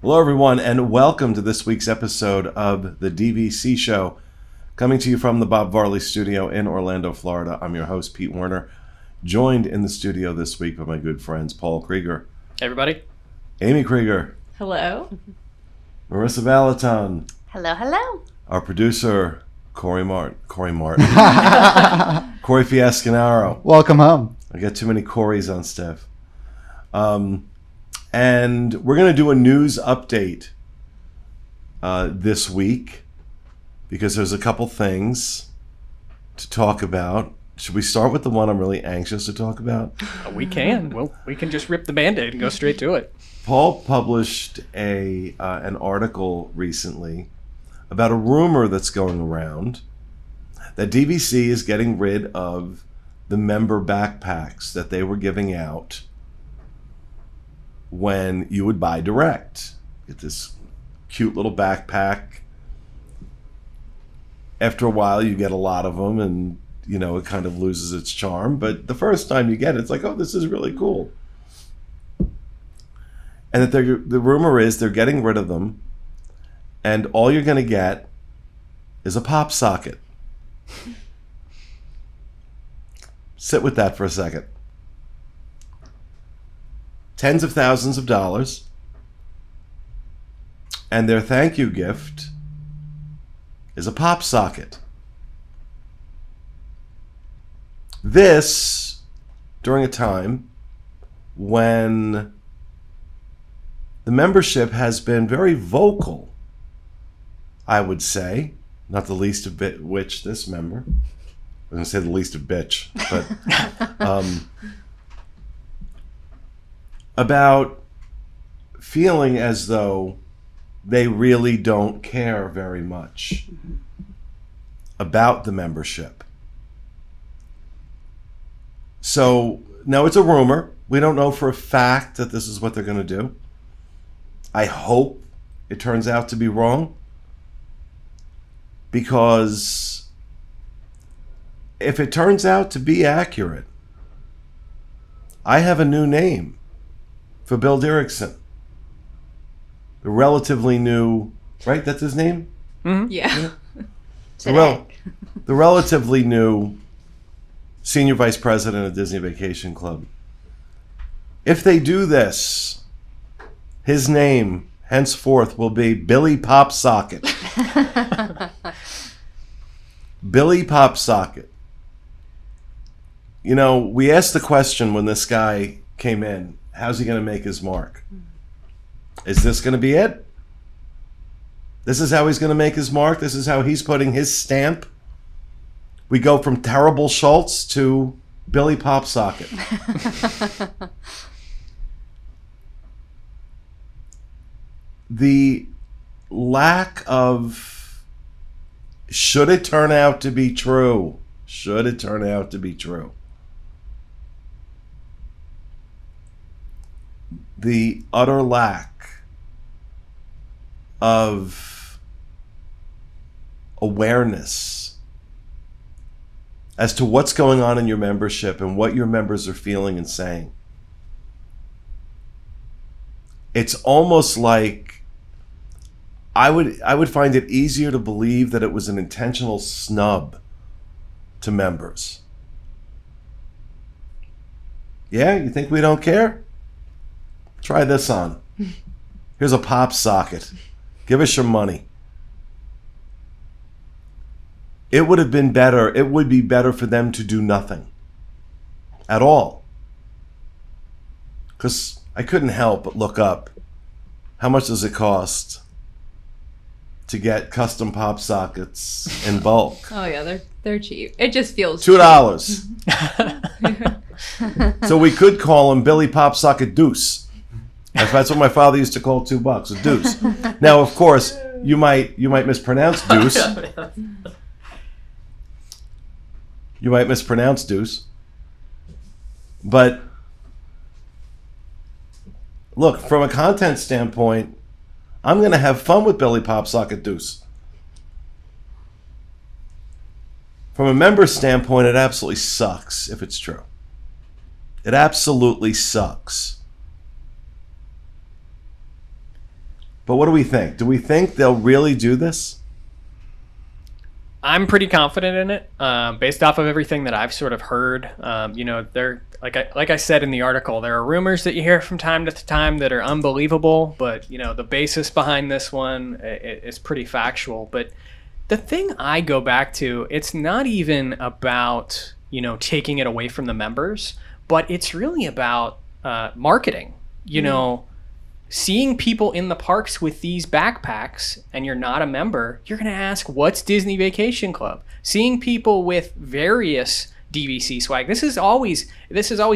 Hello, everyone, and welcome to this week's episode of the DVC Show, coming to you from the Bob Varley Studio in Orlando, Florida. I'm your host, Pete Werner, joined in the studio this week by my good friends, Paul Krieger. Hey, everybody. Amy Krieger. Hello. Marissa Valaton. Hello, hello. Our producer, Corey Martin. Corey Fiascanaro. Welcome home. I got too many Corys on staff. And we're going to do a news update this week because there's a couple things to talk about. Should we start with the one I'm really anxious to talk about? We can. Well, we can just rip the Band-Aid and go straight to it. Paul published an article recently about a rumor that's going around that DVC is getting rid of the member backpacks that they were giving out when you would buy direct. Get this cute little backpack. After a while, you get a lot of them, and it kind of loses its charm. But the first time you get it, it's like, oh, this is really cool. And that the rumor is they're getting rid of them, and all you're going to get is a pop socket. Sit with that for a second. Tens of thousands of dollars, and their thank you gift is a pop socket. This during a time when the membership has been very vocal, I would say, not the least of which this member. I was going to say the least of bitch, but about feeling as though they really don't care very much about the membership. So now it's a rumor. We don't know for a fact that this is what they're going to do. I hope it turns out to be wrong, because if it turns out to be accurate, I have a new name for Bill Derrickson. The relatively new, right? That's his name? Mm-hmm. Yeah. The relatively new senior vice president of Disney Vacation Club. If they do this, his name henceforth will be Billy Popsocket. Billy Popsocket. We asked the question when this guy came in, how's he going to make his mark? Is this going to be it? This is how he's going to make his mark? This is how he's putting his stamp? We go from Terrible Schultz to Billy Popsocket. The lack of, should it turn out to be true? Should it turn out to be true? The utter lack of awareness as to what's going on in your membership and what your members are feeling and saying. It's almost like I would find it easier to believe that it was an intentional snub to members. Yeah, you think we don't care? Try this on. Here's a pop socket. Give us your money. It would have been better. It would be better for them to do nothing at all. Because I couldn't help but look up, how much does it cost to get custom pop sockets in bulk? Oh yeah, they're cheap. It just feels $2. So we could call him Billy Popsocket Deuce. That's what my father used to call $2, a deuce. Now, of course, you might mispronounce deuce. You might mispronounce deuce. But look, from a content standpoint, I'm going to have fun with Billy Popsocket Deuce. From a member standpoint, it absolutely sucks if it's true. It absolutely sucks. But what do we think? Do we think they'll really do this? I'm pretty confident in it, based off of everything that I've sort of heard. They're like I said in the article, there are rumors that you hear from time to time that are unbelievable, but the basis behind this one is pretty factual. But the thing I go back to, it's not even about taking it away from the members, but it's really about marketing. Seeing people in the parks with these backpacks and you're not a member, you're going to ask, what's Disney Vacation Club? Seeing people with various DVC swag. This has always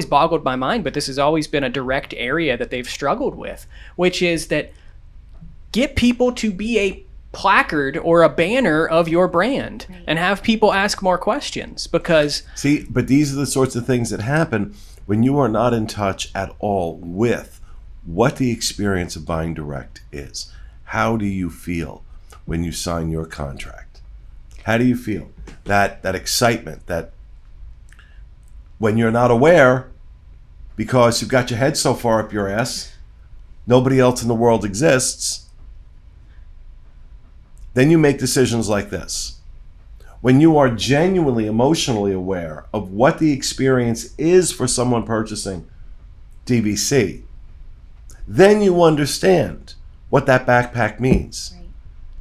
boggled my mind, but this has always been a direct area that they've struggled with, which is that get people to be a placard or a banner of your brand and have people ask more questions because... See, but these are the sorts of things that happen when you are not in touch at all with what the experience of buying direct is. How do you feel when you sign your contract? How do you feel? That excitement, that when you're not aware, because you've got your head so far up your ass, nobody else in the world exists, then you make decisions like this. When you are genuinely emotionally aware of what the experience is for someone purchasing DVC, then you understand what that backpack means. Right.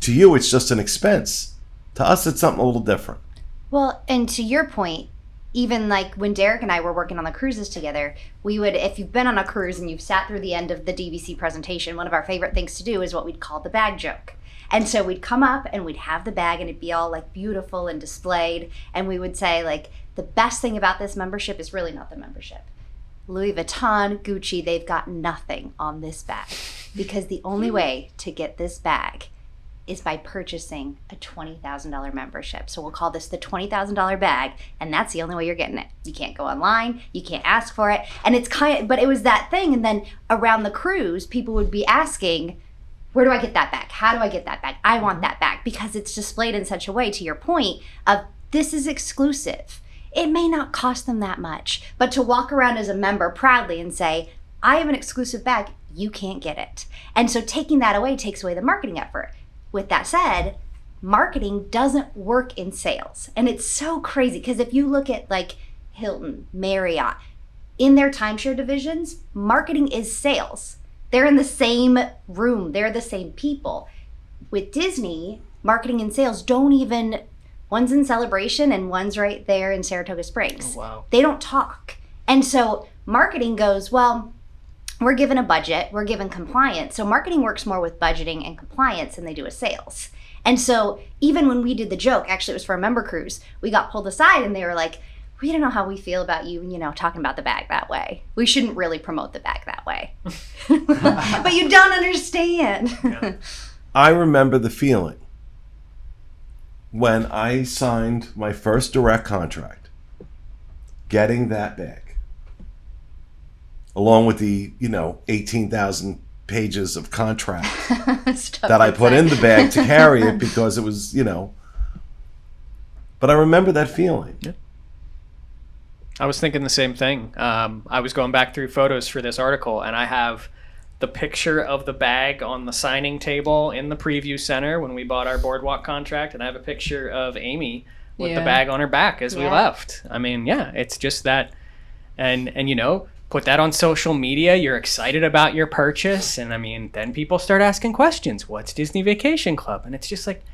To you, it's just an expense. To us, it's something a little different. Well, and to your point, even like when Derek and I were working on the cruises together, we would, if you've been on a cruise and you've sat through the end of the DVC presentation, one of our favorite things to do is what we'd call the bag joke. And so we'd come up and we'd have the bag and it'd be all like beautiful and displayed. And we would say like, the best thing about this membership is really not the membership. Louis Vuitton, Gucci, they've got nothing on this bag because the only way to get this bag is by purchasing a $20,000 membership. So we'll call this the $20,000 bag, and that's the only way you're getting it. You can't go online, you can't ask for it. And it's but it was that thing. And then around the cruise, people would be asking, where do I get that bag? How do I get that bag? I want that bag because it's displayed in such a way, to your point, of this is exclusive. It may not cost them that much, but to walk around as a member proudly and say, I have an exclusive bag, you can't get it. And so taking that away takes away the marketing effort. With that said, marketing doesn't work in sales. And it's so crazy because if you look at like Hilton, Marriott, in their timeshare divisions, marketing is sales. They're in the same room, they're the same people. With Disney, marketing and sales don't even... One's in Celebration and one's right there in Saratoga Springs. Oh, wow. They don't talk. And so marketing goes, well, we're given a budget, we're given compliance. So marketing works more with budgeting and compliance than they do with sales. And so even when we did the joke, actually it was for a member cruise, we got pulled aside and they were like, we don't know how we feel about you, talking about the bag that way. We shouldn't really promote the bag that way. But you don't understand. Yeah. I remember the feeling when I signed my first direct contract, getting that bag, along with the 18,000 pages of contract that I put in the bag to carry it because it was but I remember that feeling. Yeah. I was thinking the same thing. I was going back through photos for this article, and I have the picture of the bag on the signing table in the preview center when we bought our boardwalk contract, and I have a picture of Amy with the bag on her back as we left. I mean, it's just that, and put that on social media. You're excited about your purchase, and I mean, then people start asking questions. What's Disney Vacation Club? And it's just like,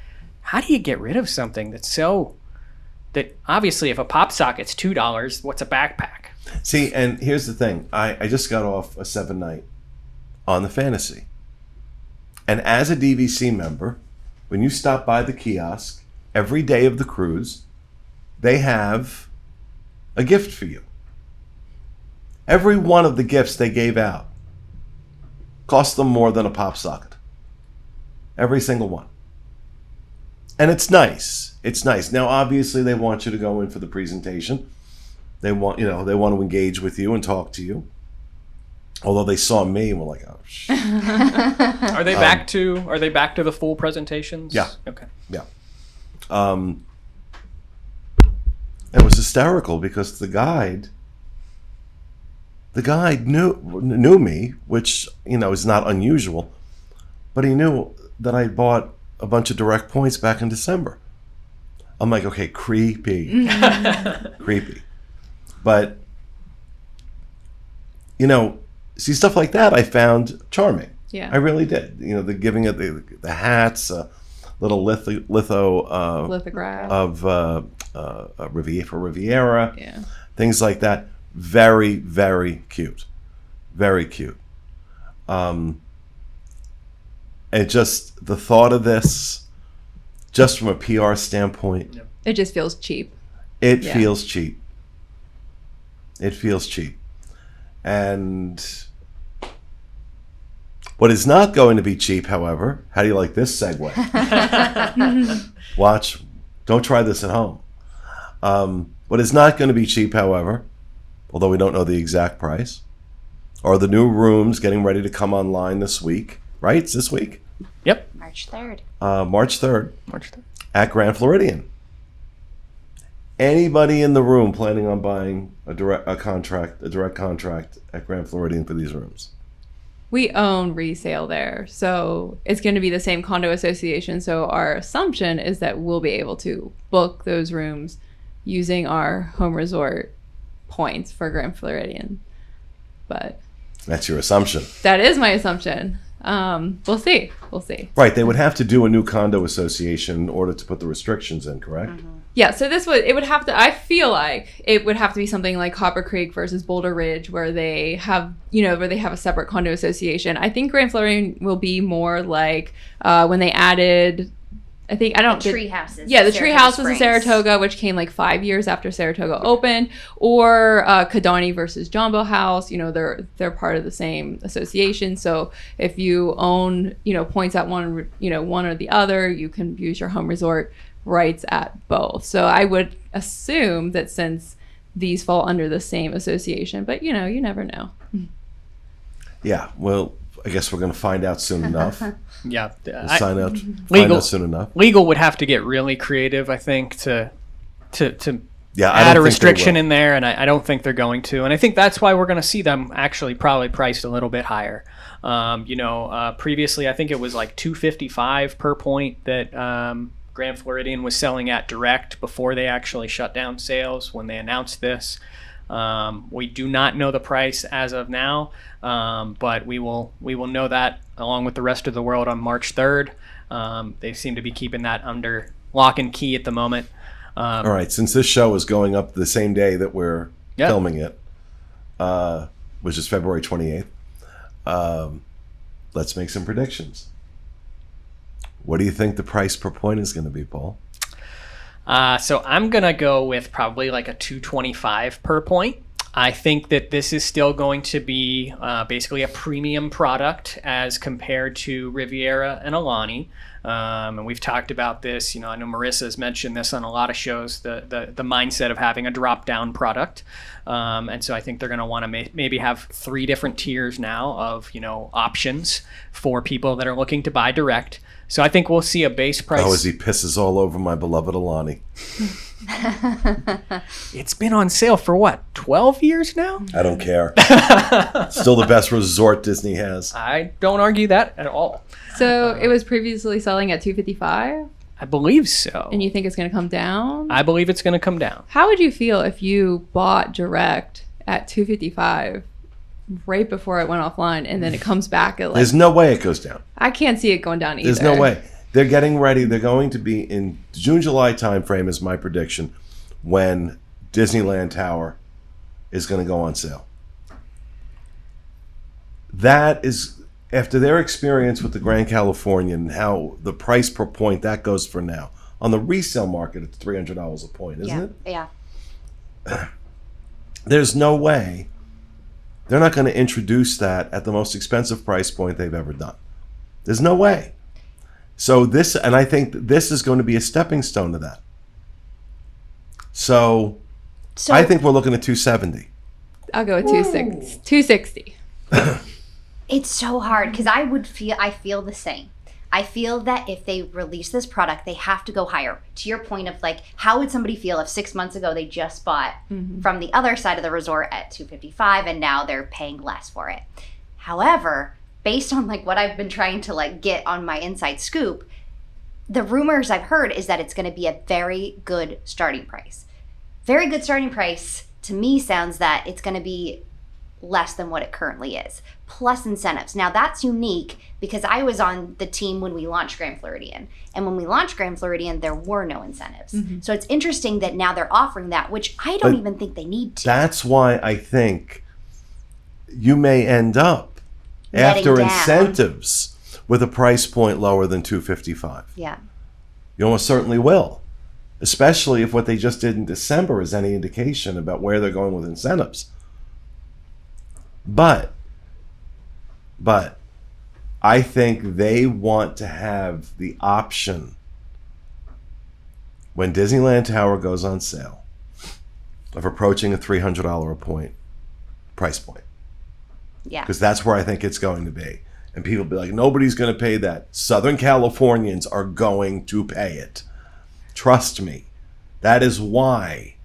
how do you get rid of something that obviously if a Popsocket's $2, what's a backpack? See, and here's the thing. I just got off a 7-night on the Fantasy. And as a DVC member, when you stop by the kiosk every day of the cruise, they have a gift for you. Every one of the gifts they gave out cost them more than a Popsocket. Every single one. And it's nice. It's nice. Now, obviously, they want you to go in for the presentation. They want to engage with you and talk to you. Although they saw me and were like, "Oh, shit." Are they back to the full presentations? Yeah. Okay. Yeah. It was hysterical because the guide knew me, which is not unusual. but he knew that I bought a bunch of direct points back in December. I'm like, okay, creepy. Creepy. But, you know, see, stuff like that I found charming. Yeah. I really did. You know, the giving it the hats, little lithograph of Riviera, Yeah. things like that. Very, very cute. Very cute. And just the thought of this, just from a PR standpoint, It just feels cheap. it Yeah. feels cheap. It feels cheap. And what is not going to be cheap, however, how do you like this segue? Watch. Don't try this at home. What is not going to be cheap, however, although we don't know the exact price, are the new rooms getting ready to come online this week. Right? It's this week? Yep. March 3rd. March 3rd March 3rd. at Grand Floridian. Anybody in the room planning on buying a direct contract at Grand Floridian for these rooms? We own resale there, so it's going to be the same condo association. So our assumption is that we'll be able to book those rooms using our home resort points for Grand Floridian. But That's your assumption. that is my assumption. We'll see. We'll see. Right, they would have to do a new condo association in order to put the restrictions in, correct? Yeah, so it would have to, I feel like it would have to be something like Copper Creek versus Boulder Ridge where they have, a separate condo association. I think Grand Floridian will be more like when they added, Tree houses. Yeah, the tree houses in Springs. Saratoga, which came like 5 years after Saratoga opened, or Kidani versus Jumbo House. They're part of the same association. So if you own, points at one or the other, you can use your home resort rights at both. So I would assume that since these fall under the same association, but you never know. Yeah, well, I guess we're going to find out soon enough. Yeah. Find out soon enough. Legal would have to get really creative, I think, to Yeah, I add don't a think they restriction will. in there, and I don't think they're going to. And I think that's why we're going to see them actually probably priced a little bit higher. Previously, I think it was like $255 per point that Grand Floridian was selling at direct before they actually shut down sales when they announced this. We do not know the price as of now, but we will know that along with the rest of the world on March 3rd. They seem to be keeping that under lock and key at the moment. All right, since this show is going up the same day that we're filming it, which is February 28th, let's make some predictions. What do you think the price per point is going to be, Paul? So I'm going to go with probably like a $225 per point. I think that this is still going to be basically a premium product as compared to Riviera and Alani. And we've talked about this. I know Marissa has mentioned this on a lot of shows, the mindset of having a drop-down product. And so I think they're going to want to maybe have 3 different tiers now of, options for people that are looking to buy direct. So I think we'll see a base price. Oh, as he pisses all over my beloved Alani. It's been on sale for what, 12 years now? I don't care. Still the best resort Disney has. I don't argue that at all. So it was previously selling at $255, I believe so. and you think it's going to come down? I believe it's going to come down. How would you feel if you bought direct at $255 right before it went offline, and then it comes back at like? There's no way it goes down. I can't see it going down either. There's no way. They're getting ready. They're going to be in June-July timeframe is my prediction when Disneyland Tower is going to go on sale. That is, after their experience with the Grand Californian and how the price per point that goes for now. On the resale market, it's $300 a point, isn't it? Yeah. There's no way they're not going to introduce that at the most expensive price point they've ever done. There's no way. So I think this is going to be a stepping stone to that. So I think we're looking at $270. I'll go with $260. It's so hard because I feel the same. I feel that if they release this product, they have to go higher. To your point of like, how would somebody feel if 6 months ago they just bought from the other side of the resort at $255 and now they're paying less for it? However, based on like what I've been trying to like get on my inside scoop, the rumors I've heard is that it's going to be a very good starting price. Very good starting price to me sounds that it's going to be less than what it currently is, plus incentives. Now that's unique because I was on the team when we launched Grand Floridian. And when we launched Grand Floridian, there were no incentives. So it's interesting that now they're offering that, which I don't even think they need to. That's why I think you may end up Letting after down. incentives with a price point lower than $255. Yeah. You almost certainly will, especially if what they just did in December is any indication about where they're going with incentives. But I think they want to have the option when Disneyland Tower goes on sale of approaching a $300 a point price point. Yeah. Because that's where I think it's going to be. And people be like, nobody's going to pay that. Southern Californians are going to pay it. Trust me. That is why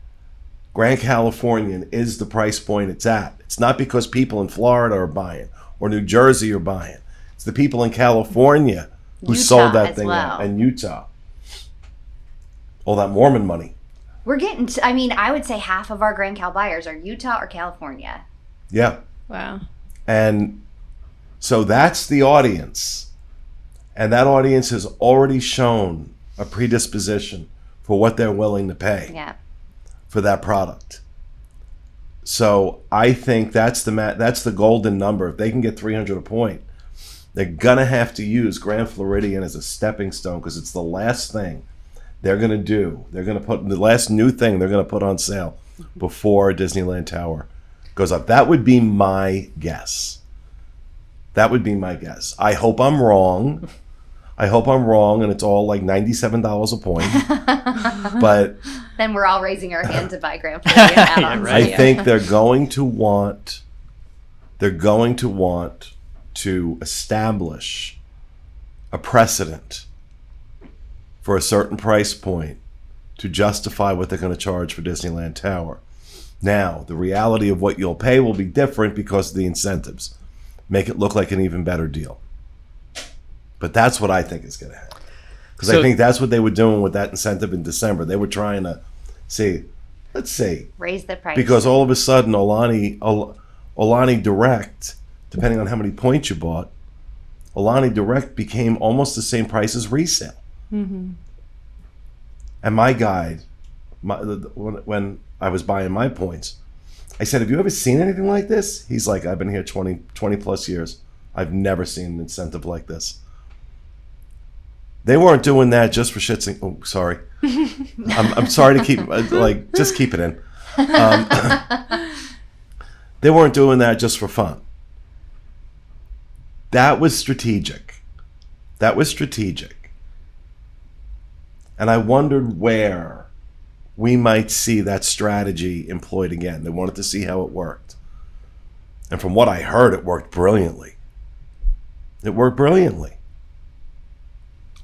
Grand Californian is the price point it's at. It's not because people in Florida are buying or New Jersey are buying. It's the people in California who Utah sold that as thing well. out. And Utah. All that Mormon money. We're getting to, I mean, I would say half of our Grand Cal buyers are Utah or California. Yeah. Wow. And so that's the audience. And that audience has already shown a predisposition for what they're willing to pay Yeah. for that product. So I think that's the golden number. If they can get 300 a point, they're going to have to use Grand Floridian as a stepping stone because it's the last thing they're going to do. They're going to put the last new thing they're going to put on sale before Disneyland Tower goes up. That would be my guess. That would be my guess. I hope I'm wrong. And it's all like $97 a point. But Then we're all raising our hand to buy Grand Floridian add-ons. right. I think they're going to want to establish a precedent for a certain price point to justify what they're going to charge for Disneyland Tower. Now, the reality of what you'll pay will be different because of the incentives. Make it look like an even better deal. But that's what I think is going to happen. Because I think that's what they were doing with that incentive in December. They were trying to say, let's see, Raise the price. because all of a sudden Olani Direct, depending on how many points you bought, Olani Direct became almost the same price as resale. And my guide, when I was buying my points, I said, have you ever seen anything like this? He's like, I've been here 20 plus years. I've never seen an incentive like this. They weren't doing that just for shits and... Oh, sorry. I'm sorry to keep... just keep it in. They weren't doing that just for fun. That was strategic. And I wondered where we might see that strategy employed again. They wanted to see how it worked. And from what I heard, it worked brilliantly.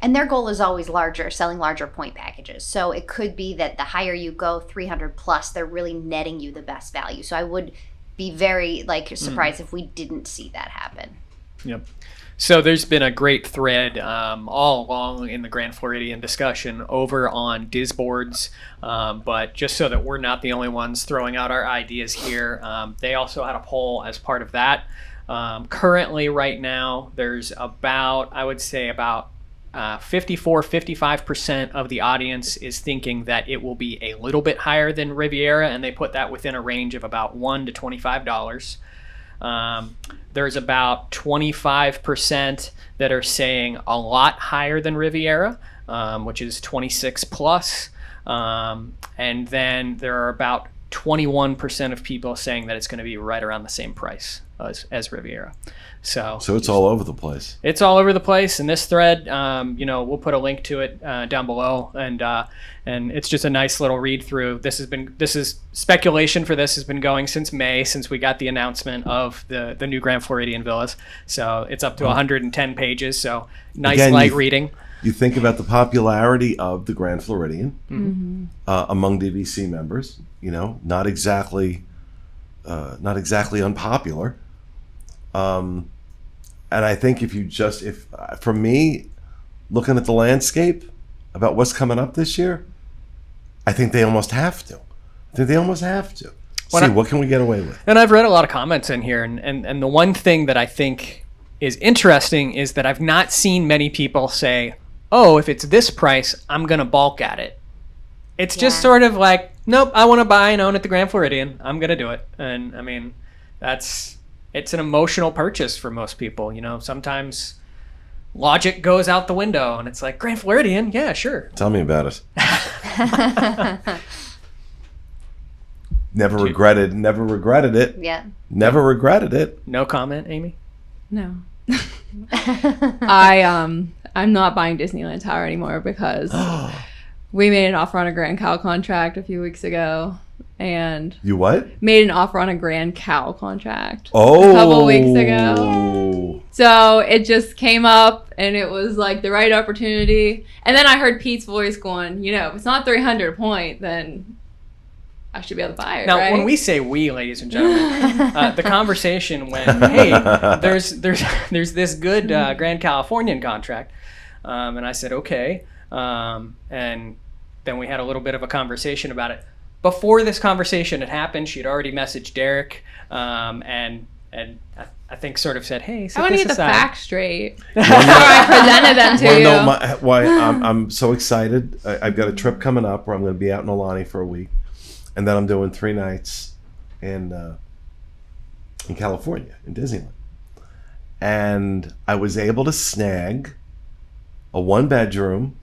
And their goal is always larger, selling larger point packages. So it could be that the higher you go, 300 plus, they're really netting you the best value. So I would be very surprised if we didn't see that happen. Yep. So there's been a great thread all along in the Grand Floridian discussion over on Disboards, but just so that we're not the only ones throwing out our ideas here, they also had a poll as part of that. Currently, right now, there's about 55% of the audience is thinking that it will be a little bit higher than Riviera, and they put that within a range of about $1 to $25. There's about 25% that are saying a lot higher than Riviera, which is 26 plus. And then there are about 21% of people saying that it's going to be right around the same price as Riviera. So it's all over the place. It's all over the place. And this thread, we'll put a link to it down below, and it's just a nice little read through. This is speculation for this has been going since May, since we got the announcement of the new Grand Floridian villas. So it's up to 110 pages. So nice. Again, light reading. You think about the popularity of the Grand Floridian among DVC members. Not exactly unpopular. And I think for me, looking at the landscape about what's coming up this year, I think they almost have to. What can we get away with? And I've read a lot of comments in here, and the one thing that I think is interesting is that I've not seen many people say, oh, if it's this price, I'm going to balk at it. It's just sort of like, nope, I want to buy and own at the Grand Floridian. I'm going to do it. And I mean, it's an emotional purchase for most people. You know, sometimes logic goes out the window and it's like, Grand Floridian? Yeah, sure. Tell me about it. Never regretted it. Yeah. Never regretted it. No comment, Amy? No. I'm not buying Disneyland Tower anymore because we made an offer on a Grand Cal contract a few weeks ago, and You what? made an offer on a Grand Cal contract Oh. a couple weeks ago. So it just came up, and it was like the right opportunity. And then I heard Pete's voice going, you know, if it's not 300 a point, then I should be able to buy it. Now, right? when we say we, ladies and gentlemen, the conversation went, hey, there's this good Grand Californian contract. And I said, okay. And then we had a little bit of a conversation about it. Before this conversation had happened, she'd already messaged Derek, and I think sort of said, hey, I want to get the aside. facts straight before I presented them to you. Know why I'm so excited. I've got a trip coming up where I'm going to be out in Alani for a week. And then I'm doing 3 nights in California, in Disneyland. And I was able to snag a 1-bedroom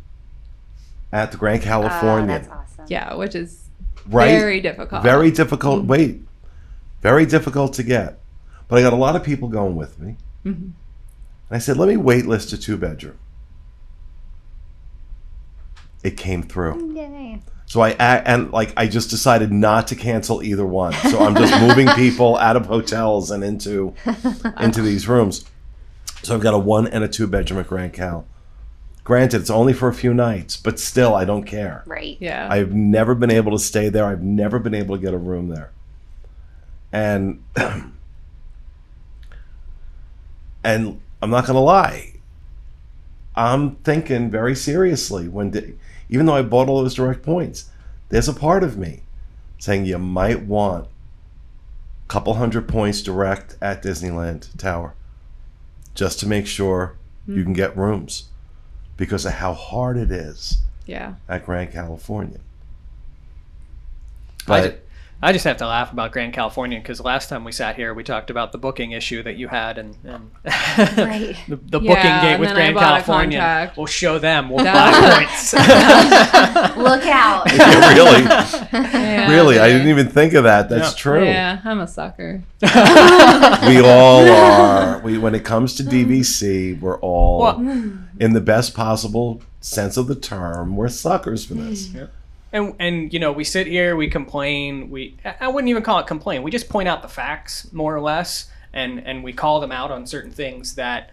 at the Grand Californian. That's awesome. Yeah, which is Right? very difficult. Very difficult. Very difficult to get. But I got a lot of people going with me. Mm-hmm. And I said, let me wait list a 2-bedroom. It came through. Yay. So I just decided not to cancel either one. So I'm just moving people out of hotels and into these rooms. So I've got a 1 and a 2-bedroom at Grand Cal. Granted, it's only for a few nights, but still, I don't care. Right. Yeah. I've never been able to stay there. I've never been able to get a room there. And and I'm not going to lie. I'm thinking very seriously even though I bought all those direct points, there's a part of me saying you might want a couple hundred points direct at Disneyland Tower just to make sure you can get rooms because of how hard it is Yeah. at Grand Californian. I But I just have to laugh about Grand Californian because last time we sat here, we talked about the booking issue that you had and Right. the Yeah, booking gate and with then I Grand bought a Californian. contract. We'll show them. We'll That- buy points. Look out. yeah, really, Yeah, really, I dude. didn't even think of that. That's Yeah. true. Yeah, I'm a sucker. We all are. When it comes to DVC, we're all, Well- in the best possible sense of the term, we're suckers for this. And you know, we sit here, we complain. I wouldn't even call it complain. We just point out the facts, more or less, and we call them out on certain things that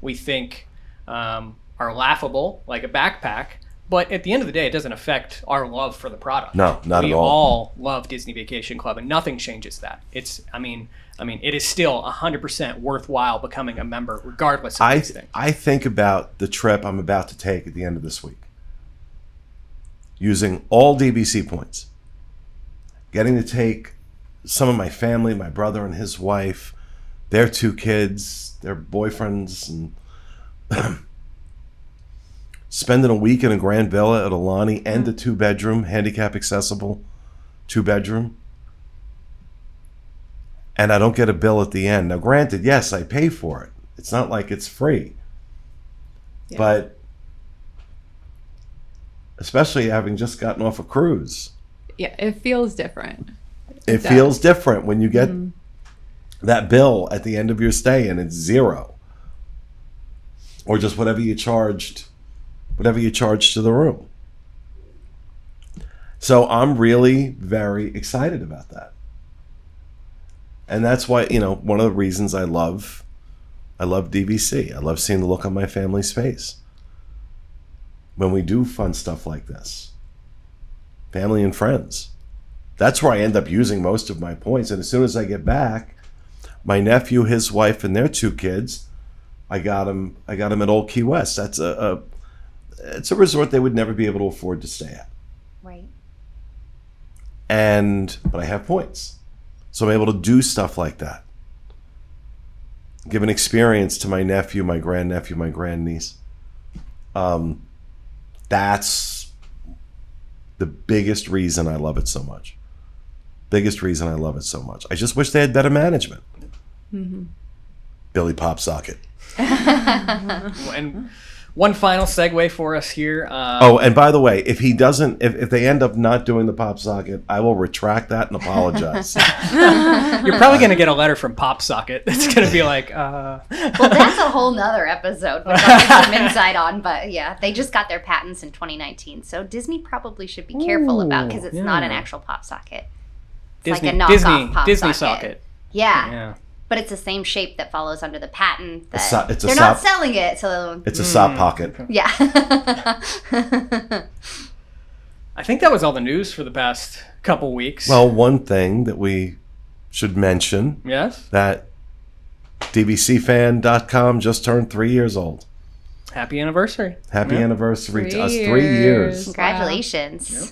we think are laughable, like a backpack. But at the end of the day, it doesn't affect our love for the product. No, not we at all. We all love Disney Vacation Club, and nothing changes that. I mean, it is still 100% worthwhile becoming a member, regardless of these things. I think about the trip I'm about to take at the end of this week. Using all DVC points. Getting to take some of my family, my brother and his wife, their 2 kids, their boyfriends, and spending a week in a grand villa at Alani and a 2-bedroom, handicap accessible 2-bedroom. And I don't get a bill at the end. Now, granted, yes, I pay for it. It's not like it's free. Yeah. But especially having just gotten off a cruise, Yeah, it feels different. it does. feels different when you get that bill at the end of your stay and it's 0. Or just whatever you charged to the room. So I'm really very excited about that. And that's why, one of the reasons I love DVC. I love seeing the look on my family's face when we do fun stuff like this. Family and friends. That's where I end up using most of my points. And as soon as I get back, my nephew, his wife, and their 2 kids I got him at Old Key West. That's it's a resort they would never be able to afford to stay at. Right. But I have points. So I'm able to do stuff like that. Give an experience to my nephew, my grandnephew, my grandniece. That's the biggest reason I love it so much. Biggest reason I love it so much. I just wish they had better management. Mm-hmm. Billy Popsocket. And one final segue for us here. And by the way, if he doesn't, if they end up not doing the Popsocket, I will retract that and apologize. You're probably going to get a letter from Popsocket that's going to be like, Well, that's a whole nother episode, which I'll get some insight on. But yeah, they just got their patents in 2019. So Disney probably should be careful about, because it's not an actual pop socket. It's like a knockoff pop Disney socket. Yeah. But it's the same shape that follows under the patent. They're not selling it, so it's a sock pocket. Yeah. I think that was all the news for the past couple weeks. Well, one thing that we should mention, yes, that DVCFan.com just turned 3 years old. Happy anniversary. Happy anniversary to us. 3 years. Congratulations. Wow. Yep.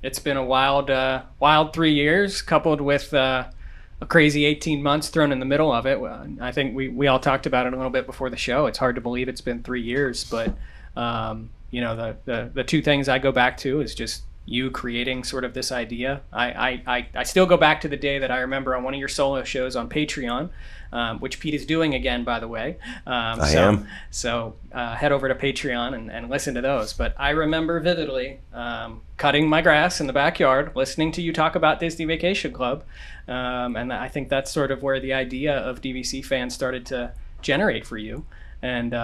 It's been a wild 3 years, coupled with a crazy 18 months thrown in the middle of it. I think we all talked about it a little bit before the show. It's hard to believe it's been 3 years, but the two things I go back to is just you creating sort of this idea. I still go back to the day that I remember on one of your solo shows on Patreon, which Pete is doing again, by the way. I am. So head over to Patreon and listen to those. But I remember vividly cutting my grass in the backyard, listening to you talk about Disney Vacation Club. And I think that's sort of where the idea of DVC Fan started to generate for you. And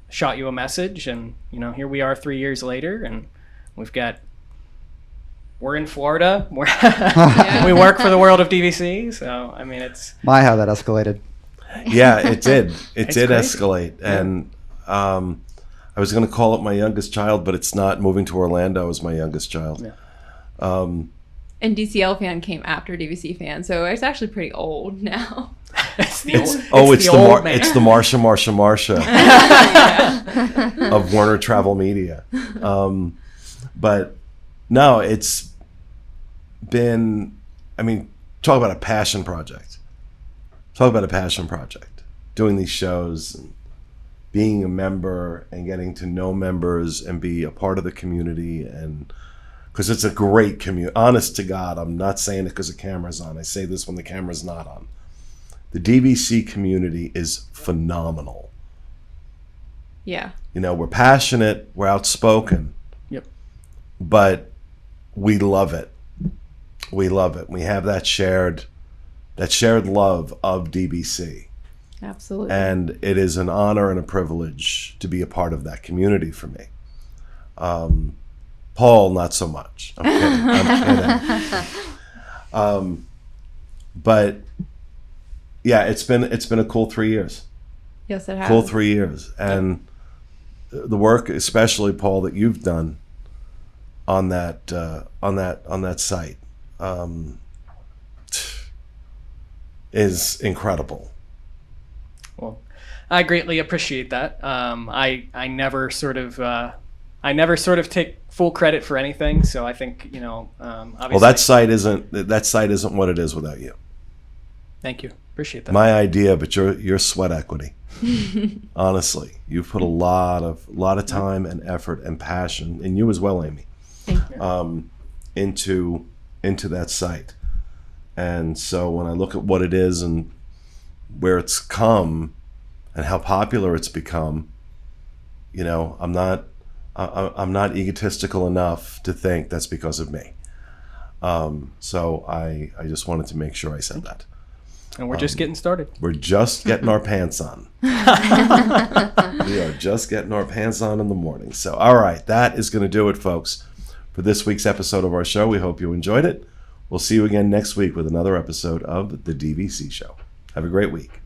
shot you a message. And, here we are 3 years later. And we're in Florida. We work for the World of DVC. So, I mean, it's... how that escalated. Yeah, it did. It did crazy. Escalate. And I was going to call it my youngest child, but it's not. Moving to Orlando is my youngest child. Yeah. And DCL Fan came after DVC Fan, so it's actually pretty old now. It's the Marsha of Warner Travel Media. But no, it's been, talk about a passion project. Doing these shows and being a member and getting to know members and be a part of the community, and because it's a great community. Honest to God, I'm not saying it because the camera's on. I say this when the camera's not on. The DVC community is phenomenal. Yeah. We're passionate, we're outspoken. Yep. But we love it. We have that shared love of DVC. Absolutely. And it is an honor and a privilege to be a part of that community for me. Paul, not so much. I'm kidding. But yeah, it's been a cool 3 years. Yes, it has. Cool 3 years. And the work, especially Paul, that you've done on that site is incredible. Well, I greatly appreciate that. I never sort of take full credit for anything. So I think obviously. Well, that site isn't what it is without you. Thank you. Appreciate that. My idea, but your sweat equity. Honestly, you've put a lot of time and effort and passion, and you as well, Amy, into that site. And so when I look at what it is and where it's come and how popular it's become, I'm not egotistical enough to think that's because of me. So I just wanted to make sure I said that. And we're just getting started. We're just getting our pants on. We are just getting our pants on in the morning. So, all right, that is going to do it, folks, for this week's episode of our show. We hope you enjoyed it. We'll see you again next week with another episode of The DVC Show. Have a great week.